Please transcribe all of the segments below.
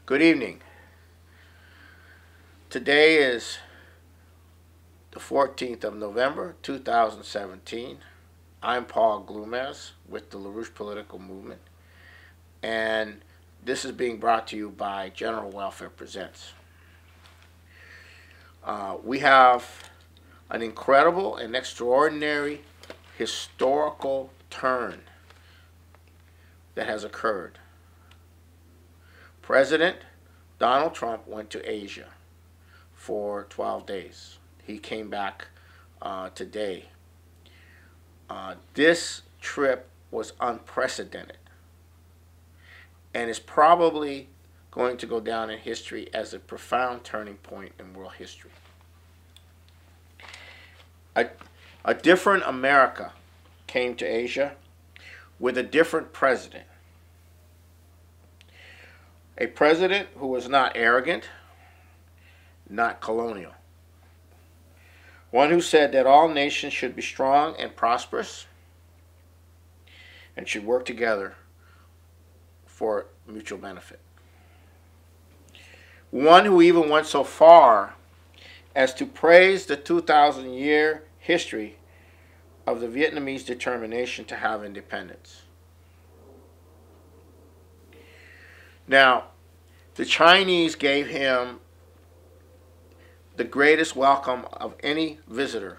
Good evening. Today is the 14th of November, 2017. I'm Paul Glumaz with the LaRouche Political Movement, and this is being brought to you by General Welfare Presents. We have an incredible and extraordinary historical turn that has occurred. President Donald Trump went to Asia for 12 days. He came back today. This trip was unprecedented and is probably going to go down in history as a profound turning point in world history. A different America came to Asia with a different president. A president who was not arrogant, not colonial. One who said that all nations should be strong and prosperous and should work together for mutual benefit. One who even went so far as to praise the 2,000-year history of the Vietnamese determination to have independence. Now, the Chinese gave him the greatest welcome of any visitor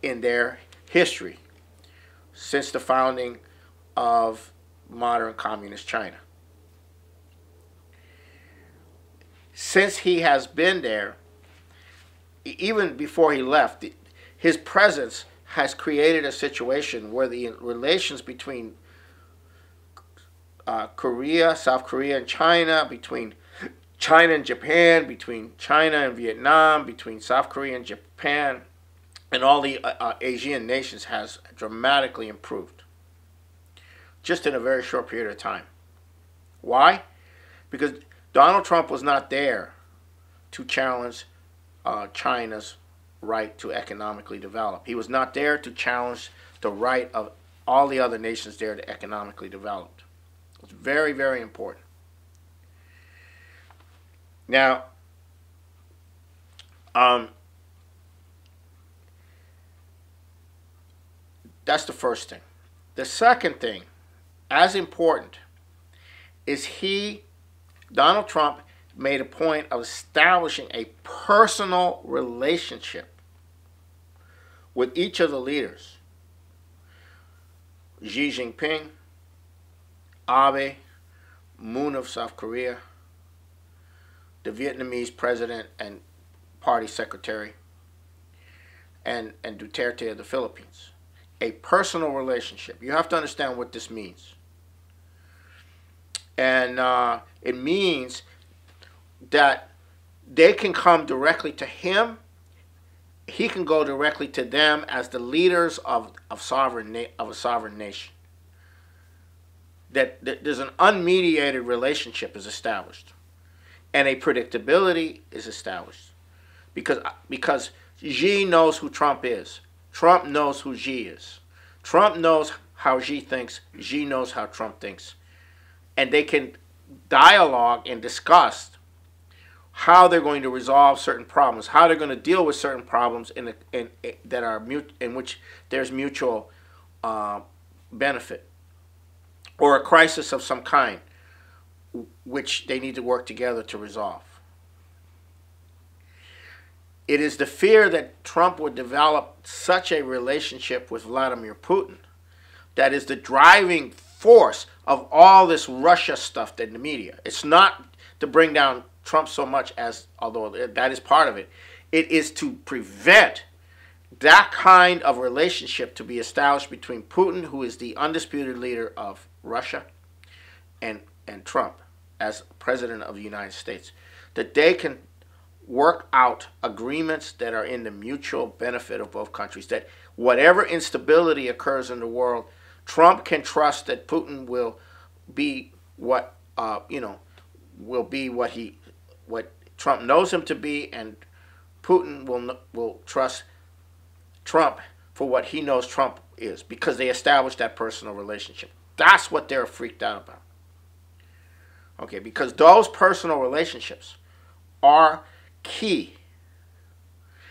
in their history since the founding of modern communist China. Since he has been there, even before he left, his presence has created a situation where the relations between Korea, South Korea and China, between China and Japan, between China and Vietnam, between South Korea and Japan, and all the ASEAN nations has dramatically improved just in a very short period of time. Why? Because Donald Trump was not there to challenge China's right to economically develop. He was not there to challenge the right of all the other nations there to economically develop. It's very, very important. Now, that's the first thing. The second thing, as important, is Donald Trump made a point of establishing a personal relationship with each of the leaders. Xi Jinping, Ave NE of South Korea, the Vietnamese president and party secretary, and Duterte of the Philippines. A personal relationship. You have to understand what this means. And it means that they can come directly to him. He can go directly to them as the leaders of a sovereign nation. That there's an unmediated relationship is established, and a predictability is established, because Xi knows who Trump is. Trump knows who Xi is. Trump knows how Xi thinks. Xi knows how Trump thinks, and they can dialogue and discuss how they're going to resolve certain problems, how they're going to deal with certain problems in which there's mutual benefit, or a crisis of some kind, which they need to work together to resolve. It is the fear that Trump would develop such a relationship with Vladimir Putin that is the driving force of all this Russia stuff in the media. It's not to bring down Trump so much as, although that is part of it, it is to prevent that kind of relationship to be established between Putin, who is the undisputed leader of Russia, and Trump as President of the United States, that they can work out agreements that are in the mutual benefit of both countries, that whatever instability occurs in the world, Trump can trust that Putin will be what Trump knows him to be, and Putin will trust Trump for what he knows Trump is, because they established that personal relationship. That's what they're freaked out about. Okay, because those personal relationships are key.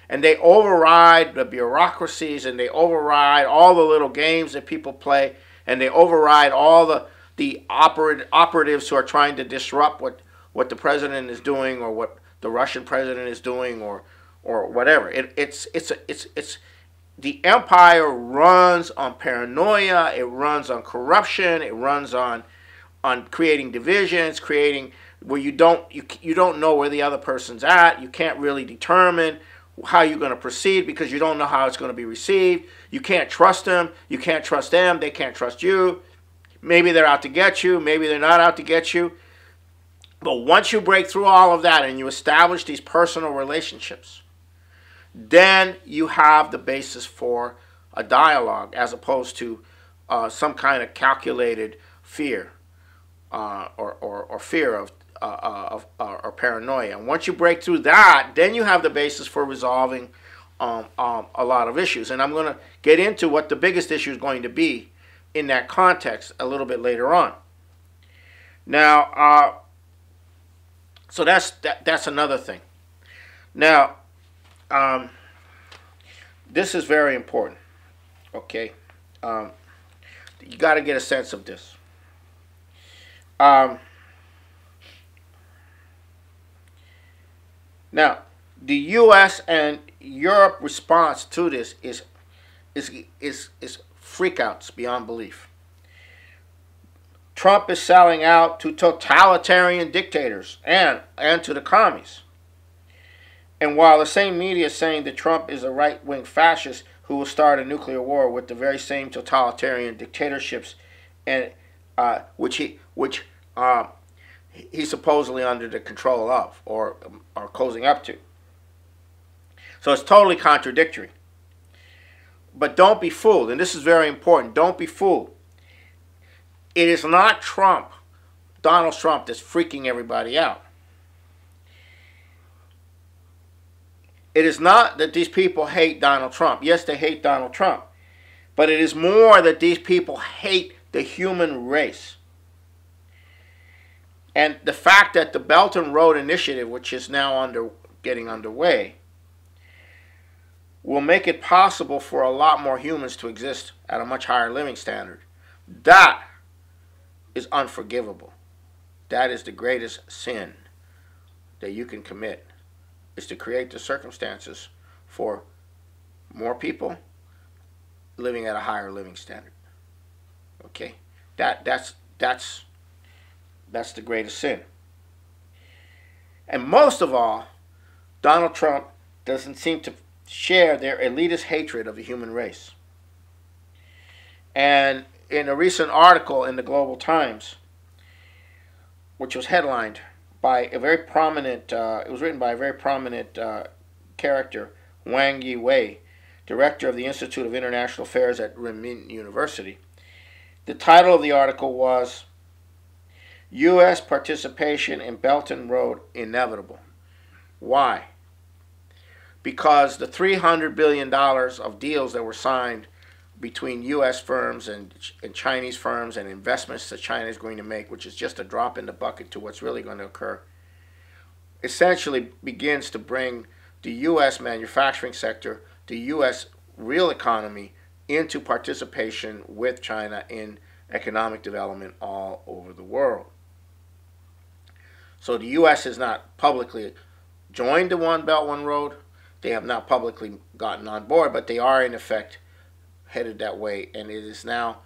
And they override the bureaucracies, and they override all the little games that people play, and they override all the operatives who are trying to disrupt what the president is doing, or what the Russian president is doing, or whatever. It's the empire runs on paranoia. It runs on corruption. It runs on creating divisions, creating where you don't know where the other person's at. You can't really determine how you're going to proceed because you don't know how it's going to be received. You can't trust them. You can't trust them. They can't trust you. Maybe they're out to get you. Maybe they're not out to get you. But once you break through all of that and you establish these personal relationships, then you have the basis for a dialogue as opposed to some kind of calculated fear or fear of or paranoia. And once you break through that, then you have the basis for resolving a lot of issues. And I'm going to get into what the biggest issue is going to be in that context a little bit later on. Now, so that's another thing. Now, this is very important. Okay, you got to get a sense of this. Now, the U.S. and Europe response to this is freakouts beyond belief. Trump is selling out to totalitarian dictators and to the commies. And while the same media is saying that Trump is a right-wing fascist who will start a nuclear war with the very same totalitarian dictatorships, and which he's supposedly under the control of or cozying up to. So it's totally contradictory. But don't be fooled, and this is very important. Don't be fooled. It is not Trump, Donald Trump, that's freaking everybody out. It is not that these people hate Donald Trump. Yes, they hate Donald Trump. But it is more that these people hate the human race. And the fact that the Belt and Road Initiative, which is now getting underway, will make it possible for a lot more humans to exist at a much higher living standard. That is unforgivable. That is the greatest sin that you can commit, is to create the circumstances for more people living at a higher living standard. Okay, that's the greatest sin. And most of all, Donald Trump doesn't seem to share their elitist hatred of the human race. And in a recent article in the Global Times, which was headlined by a very prominent, it was written by a very prominent character, Wang Yi-wei, director of the Institute of International Affairs at Renmin University. The title of the article was U.S. Participation in Belt and Road Inevitable. Why? Because the $300 billion of deals that were signed between U.S. firms and Chinese firms and investments that China is going to make, which is just a drop in the bucket to what's really going to occur, essentially begins to bring the U.S. manufacturing sector, the U.S. real economy, into participation with China in economic development all over the world. So the U.S. has not publicly joined the One Belt, One Road. They have not publicly gotten on board, but they are in effect headed that way. And it is now,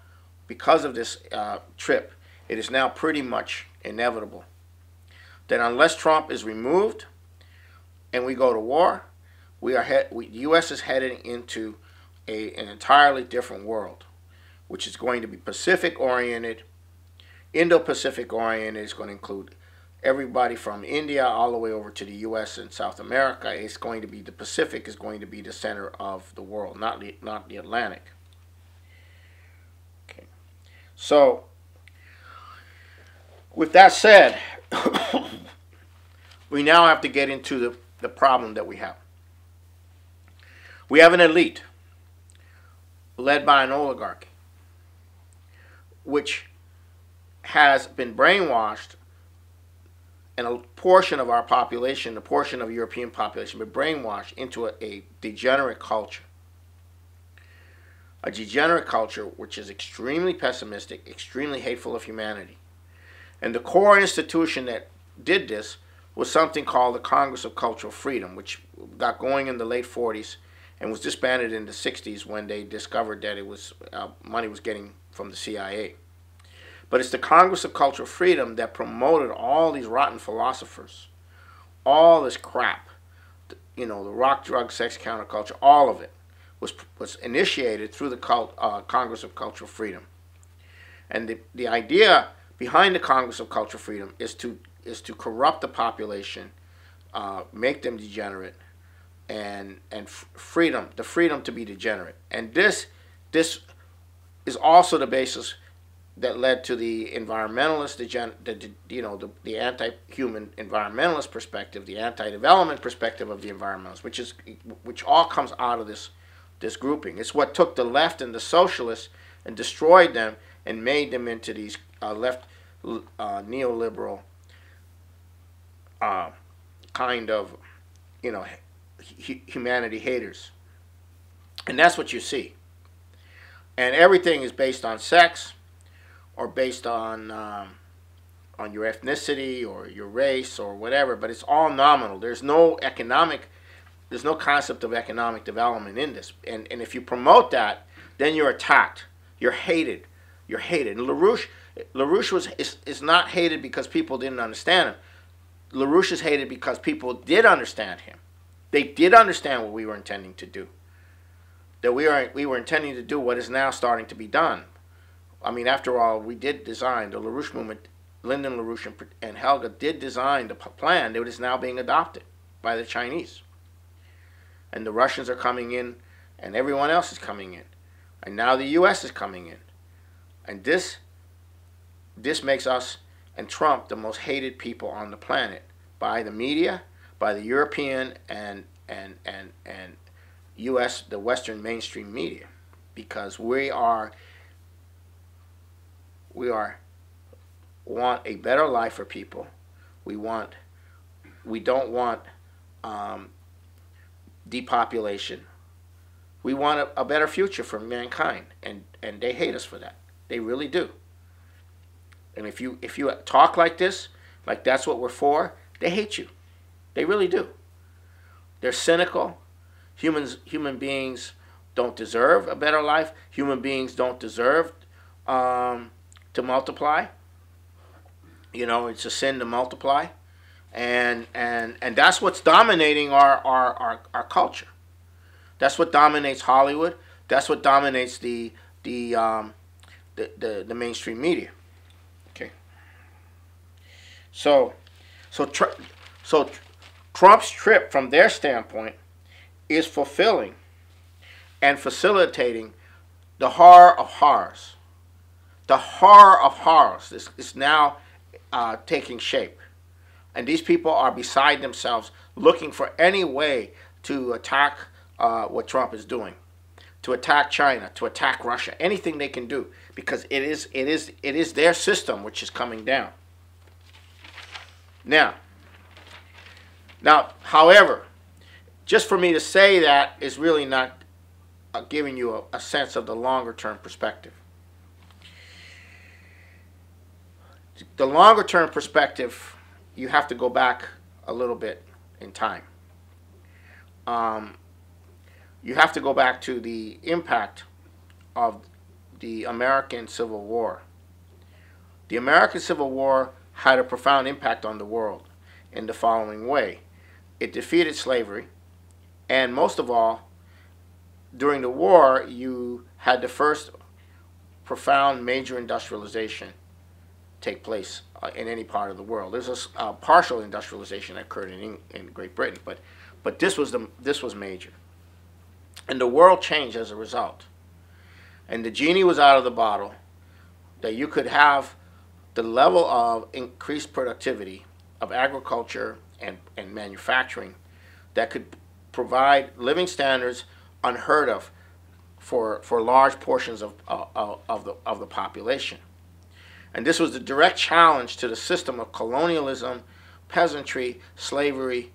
because of this trip, it is now pretty much inevitable that unless Trump is removed and we go to war, the U.S. is heading into an entirely different world, which is going to be Pacific-oriented, Indo-Pacific oriented. It's going to include everybody from India all the way over to the U.S. and South America. It's going to be, the Pacific is going to be the center of the world, not the Atlantic. Okay. So, with that said, we now have to get into the problem that we have. We have an elite led by an oligarchy, which has been brainwashed and a portion of our population, a portion of European population, been brainwashed into a degenerate culture. A degenerate culture which is extremely pessimistic, extremely hateful of humanity. And the core institution that did this was something called the Congress of Cultural Freedom, which got going in the late 40s and was disbanded in the 60s when they discovered that it was money was getting from the CIA. But it's the Congress of Cultural Freedom that promoted all these rotten philosophers, all this crap, the rock, drug, sex, counterculture, all of it was initiated through the Congress of Cultural Freedom. And the idea behind the Congress of Cultural Freedom is to corrupt the population, make them degenerate, and the freedom to be degenerate. And this is also the basis that led to the environmentalist, the anti-human environmentalist perspective, the anti-development perspective of the environmentalists, which all comes out of this grouping. It's what took the left and the socialists and destroyed them and made them into these left neoliberal kind of humanity haters. And that's what you see. And everything is based on sex, or based on your ethnicity or your race or whatever, but it's all nominal. There's no concept of economic development in this. And if you promote that, then you're attacked. You're hated. You're hated. And LaRouche is not hated because people didn't understand him. LaRouche is hated because people did understand him. They did understand what we were intending to do. That we were intending to do what is now starting to be done. I mean, after all, we did design the LaRouche movement. Lyndon LaRouche and Helga did design the plan that is now being adopted by the Chinese. And the Russians are coming in, and everyone else is coming in. And now the U.S. is coming in. And this makes us and Trump the most hated people on the planet by the media, by the European and U.S., the Western mainstream media, because we want a better life for people. We don't want depopulation. We want a better future for mankind, and they hate us for that. They really do. And if you talk like this, like that's what we're for, they hate you. They really do. They're cynical. Human beings don't deserve a better life. Human beings don't deserve to multiply. It's a sin to multiply, and that's what's dominating our culture. That's what dominates Hollywood. That's what dominates the mainstream media. Okay. So Trump's trip, from their standpoint, is fulfilling and facilitating the horror of horrors. The horror of horrors is now taking shape. And these people are beside themselves, looking for any way to attack what Trump is doing, to attack China, to attack Russia, anything they can do, because it is their system which is coming down. Now, however, just for me to say that is really not giving you a sense of the longer term perspective. The longer term perspective, you have to go back a little bit in time. You have to go back to the impact of the American Civil War. The American Civil War had a profound impact on the world in the following way. It defeated slavery, and most of all, during the war, you had the first profound major industrialization take place in any part of the world. There's a partial industrialization that occurred in Great Britain, but this was major, and the world changed as a result. And the genie was out of the bottle, that you could have the level of increased productivity of agriculture and manufacturing that could provide living standards unheard of for large portions of the population. And this was the direct challenge to the system of colonialism, peasantry, slavery,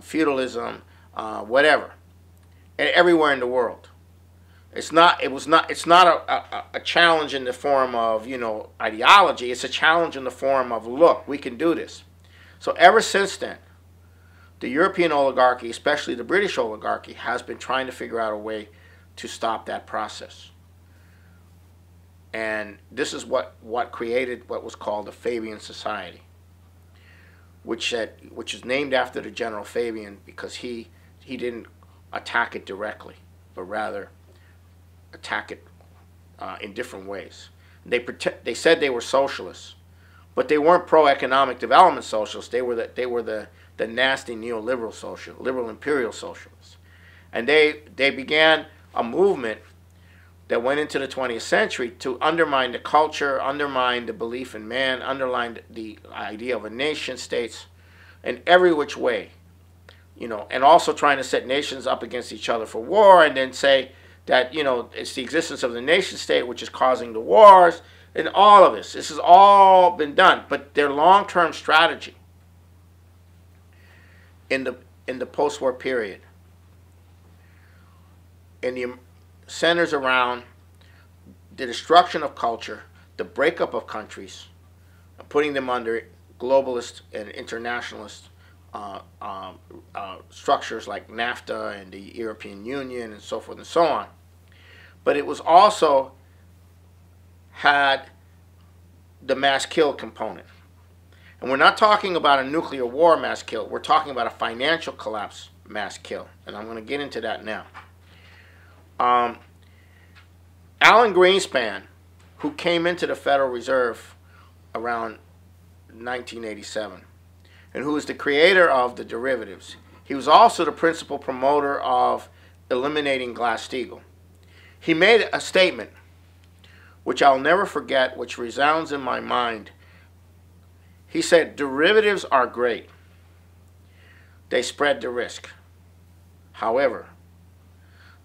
feudalism, whatever, and everywhere in the world. It's not. It was not. It's not a challenge in the form of, you know, ideology. It's a challenge in the form of, look, we can do this. So ever since then, the European oligarchy, especially the British oligarchy, has been trying to figure out a way to stop that process. And this is what created what was called the Fabian Society, which is named after the General Fabian because he didn't attack it directly, but rather attack it in different ways. They said they were socialists, but they weren't pro-economic development socialists. They were the nasty neoliberal liberal imperial socialists, and they began a movement that went into the 20th century to undermine the culture, undermine the belief in man, undermine the idea of a nation states in every which way, you know, and also trying to set nations up against each other for war, and then say that, you know, it's the existence of the nation state which is causing the wars, and all of this. This has all been done, but their long-term strategy in the post-war period centers around the destruction of culture, the breakup of countries, putting them under globalist and internationalist structures like NAFTA and the European Union and so forth and so on. But it was also had the mass kill component. And we're not talking about a nuclear war mass kill. We're talking about a financial collapse mass kill. And I'm going to get into that now. Alan Greenspan, who came into the Federal Reserve around 1987, and who is the creator of the derivatives, he was also the principal promoter of eliminating Glass-Steagall. He made a statement, which I'll never forget, which resounds in my mind. He said, derivatives are great. They spread the risk. However,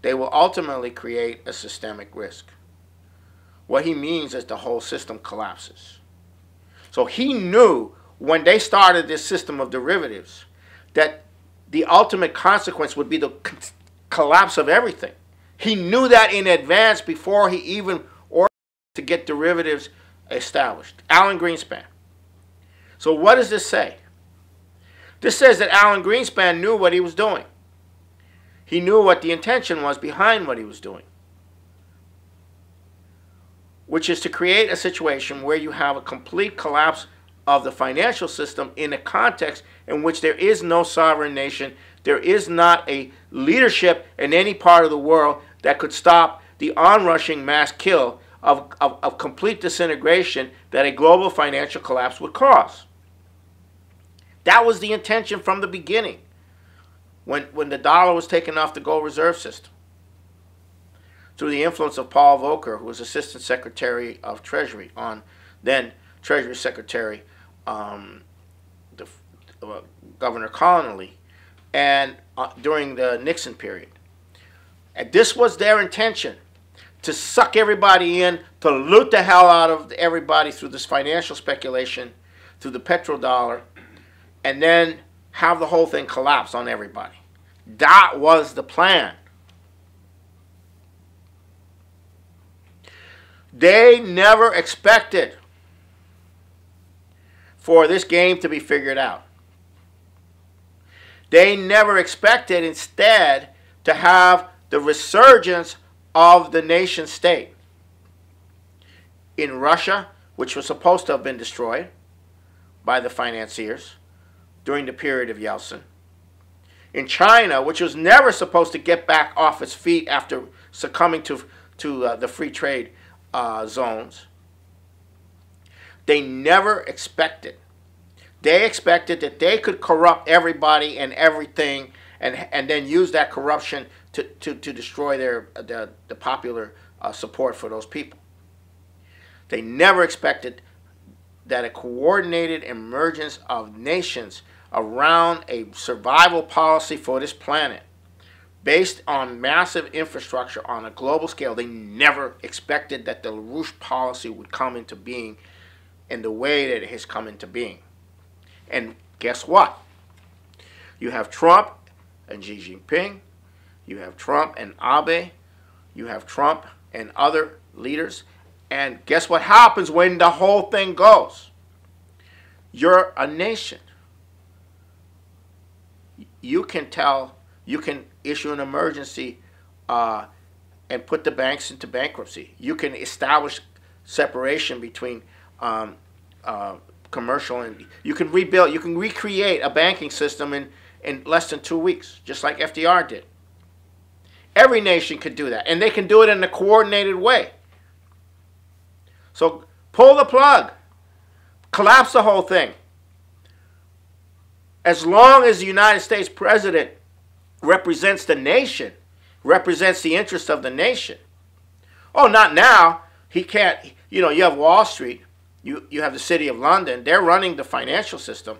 they will ultimately create a systemic risk. What he means is the whole system collapses. So he knew when they started this system of derivatives that the ultimate consequence would be the collapse of everything. He knew that in advance before he even ordered to get derivatives established. Alan Greenspan. So what does this say? This says that Alan Greenspan knew what he was doing. He knew what the intention was behind what he was doing, which is to create a situation where you have a complete collapse of the financial system in a context in which there is no sovereign nation, there is not a leadership in any part of the world that could stop the onrushing mass kill of complete disintegration that a global financial collapse would cause. That was the intention from the beginning, when the dollar was taken off the gold reserve system, through the influence of Paul Volcker, who was Assistant Secretary of Treasury on then Treasury Secretary Governor Connolly, and during the Nixon period. And this was their intention, to suck everybody in, to loot the hell out of everybody through this financial speculation, through the petrodollar, and then have the whole thing collapse on everybody. That was the plan. They never expected for this game to be figured out. They never expected instead to have the resurgence of the nation state in Russia, which was supposed to have been destroyed by the financiers during the period of Yeltsin, in China, which was never supposed to get back off its feet after succumbing to the free trade zones. They never expected. They expected that they could corrupt everybody and everything, and then use that corruption to destroy the popular support for those people. They never expected that a coordinated emergence of nations around a survival policy for this planet, based on massive infrastructure on a global scale. They never expected that the LaRouche policy would come into being in the way that it has come into being. And Guess what? You have Trump and Xi Jinping. You have Trump and Abe. You have Trump and other leaders. And guess what happens when the whole thing goes? You're a nation. You can issue an emergency and put the banks into bankruptcy. You can establish separation between commercial and you can rebuild. You can recreate a banking system in less than 2 weeks, just like FDR did. Every nation could do that, and they can do it in a coordinated way. So pull the plug, collapse the whole thing. As long as the United States president represents the nation, represents the interest of the nation. Oh, not now. He can't, you have Wall Street, you have the City of London, they're running the financial system.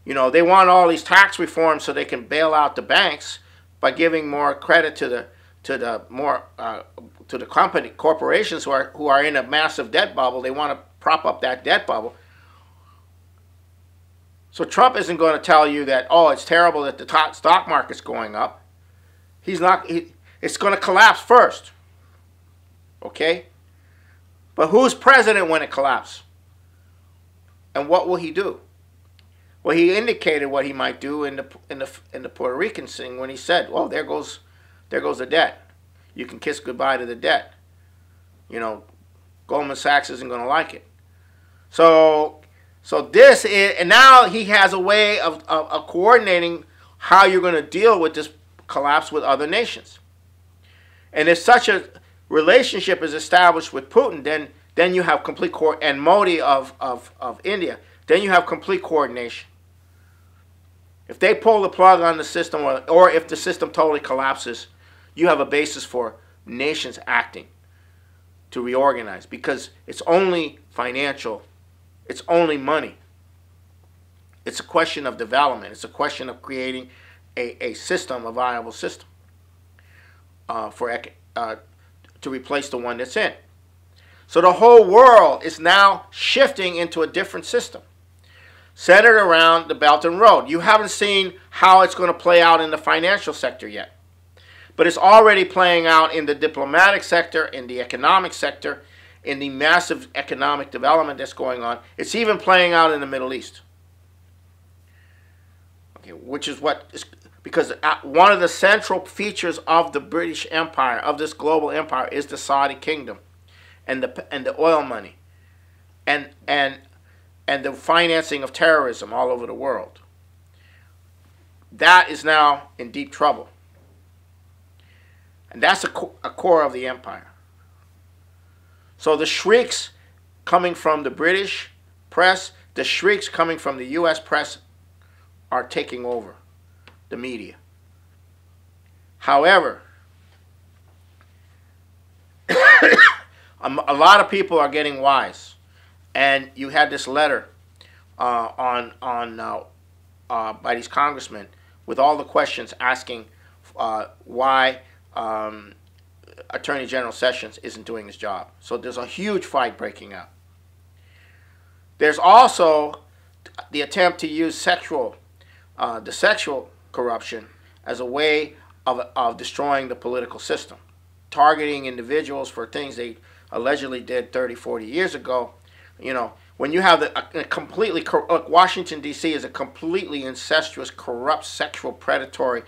They want all these tax reforms so they can bail out the banks by giving more credit to the corporations who are in a massive debt bubble. They want to prop up that debt bubble. So Trump isn't going to tell you that, oh, it's terrible that the stock market's going up. He's not. It's going to collapse first. Okay? But who's president when it collapses? And what will he do? Well, he indicated what he might do in the Puerto Rican thing when he said, "Well, there goes the debt. You can kiss goodbye to the debt." Goldman Sachs isn't going to like it. So this is, and now he has a way of coordinating how you're going to deal with this collapse with other nations. And if such a relationship is established with Putin, then you have complete and Modi of India, then you have complete coordination. If they pull the plug on the system, or if the system totally collapses, you have a basis for nations acting to reorganize, because it's only financial, it's only money. It's a question of development. It's a question of creating a system, a viable system to replace the one that's in. So the whole world is now shifting into a different system, centered around the Belt and Road. You haven't seen how it's going to play out in the financial sector yet, but it's already playing out in the diplomatic sector, in the economic sector, in the massive economic development that's going on. It's even playing out in the Middle East. Okay, which is what is, because one of the central features of the British Empire, of this global empire, is the Saudi kingdom and the oil money and the financing of terrorism all over the world. That is now in deep trouble. And that's a core of the empire. So the shrieks coming from the British press, the shrieks coming from the U.S. press are taking over the media. However, a lot of people are getting wise. And you had this letter by these congressmen with all the questions asking why Attorney General Sessions isn't doing his job. So there's a huge fight breaking out. There's also the attempt to use sexual corruption as a way of destroying the political system, targeting individuals for things they allegedly did 30, 40 years ago. When you have a completely look, Washington D.C. is a completely incestuous, corrupt, sexual, predatory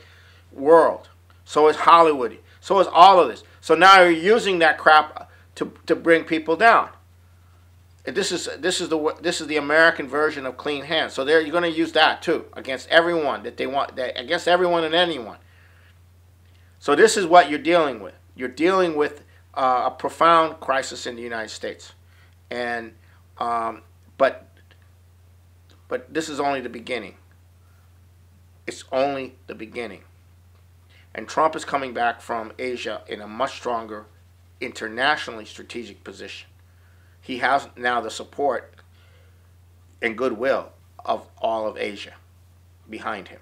world. So is Hollywood. So is all of this. So now you're using that crap to bring people down. And this is the American version of clean hands. So you're going to use that too against everyone that they want, against everyone and anyone. So this is what you're dealing with. You're dealing with a profound crisis in the United States, and but this is only the beginning. It's only the beginning. And Trump is coming back from Asia in a much stronger, internationally strategic position. He has now the support and goodwill of all of Asia behind him.